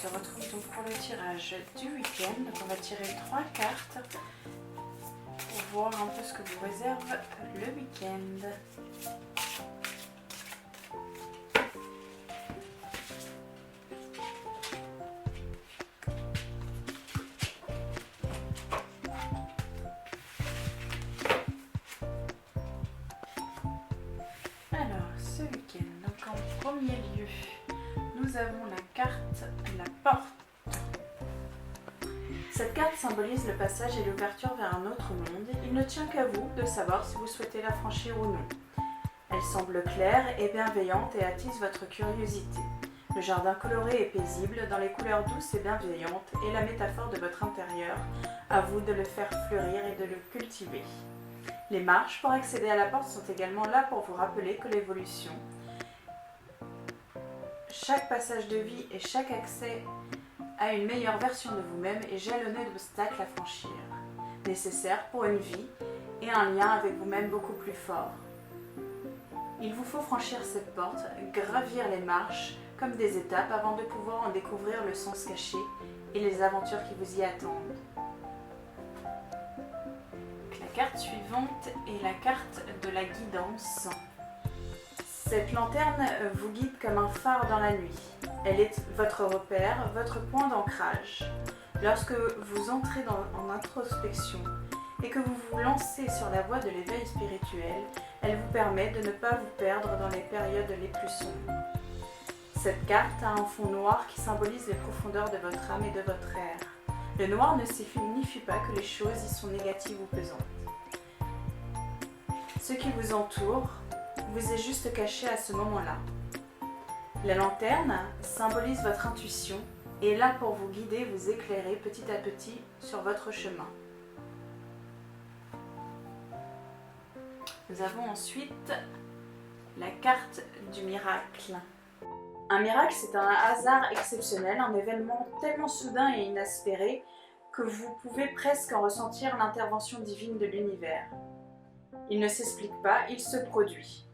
se retrouve donc pour le tirage du week-end. Donc on va tirer 3 cartes pour voir un peu ce que vous réserve le week-end. Alors, ce week-end, donc en premier lieu, nous avons la carte La Porte. Cette carte symbolise le passage et l'ouverture vers un autre monde. Il ne tient qu'à vous de savoir si vous souhaitez la franchir ou non. Elle semble claire et bienveillante et attise votre curiosité. Le jardin coloré et paisible, dans les couleurs douces et bienveillantes, est la métaphore de votre intérieur. À vous de le faire fleurir et de le cultiver. Les marches pour accéder à la porte sont également là pour vous rappeler que l'évolution, chaque passage de vie et chaque accès à une meilleure version de vous-même est jalonné d'obstacles à franchir, nécessaires pour une vie et un lien avec vous-même beaucoup plus fort. Il vous faut franchir cette porte, gravir les marches comme des étapes avant de pouvoir en découvrir le sens caché et les aventures qui vous y attendent. La carte suivante est la carte de la guidance. Cette lanterne vous guide comme un phare dans la nuit. Elle est votre repère, votre point d'ancrage. Lorsque vous entrez en introspection et que vous vous lancez sur la voie de l'éveil spirituel, elle vous permet de ne pas vous perdre dans les périodes les plus sombres. Cette carte a un fond noir qui symbolise les profondeurs de votre âme et de votre ère. Le noir ne signifie pas que les choses y sont négatives ou pesantes. Ce qui vous entoure vous est juste caché à ce moment-là. La lanterne symbolise votre intuition et est là pour vous guider, vous éclairer petit à petit sur votre chemin. Nous avons ensuite la carte du miracle. Un miracle, c'est un hasard exceptionnel, un événement tellement soudain et inespéré que vous pouvez presque en ressentir l'intervention divine de l'univers. Il ne s'explique pas, il se produit.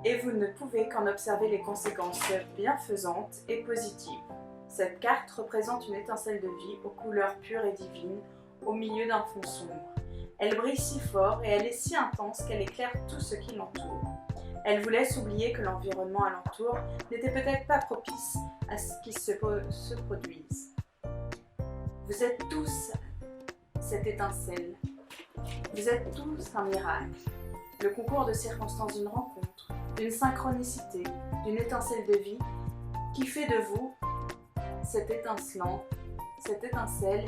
Et vous ne pouvez qu'en observer les conséquences bienfaisantes et positives. Cette carte représente une étincelle de vie aux couleurs pures et divines au milieu d'un fond sombre. Elle brille si fort et elle est si intense qu'elle éclaire tout ce qui l'entoure. Elle vous laisse oublier que l'environnement alentour n'était peut-être pas propice à ce qui se produise. Vous êtes tous cette étincelle. Vous êtes tous un miracle. Le concours de circonstances d'une rencontre, d'une synchronicité, d'une étincelle de vie qui fait de vous cette étincelle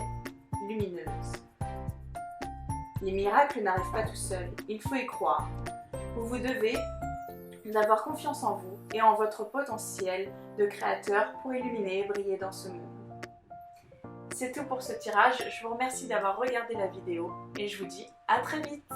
lumineuse. Les miracles n'arrivent pas tout seuls, il faut y croire. Vous devez avoir confiance en vous et en votre potentiel de créateur pour illuminer et briller dans ce monde. C'est tout pour ce tirage, je vous remercie d'avoir regardé la vidéo et je vous dis à très vite.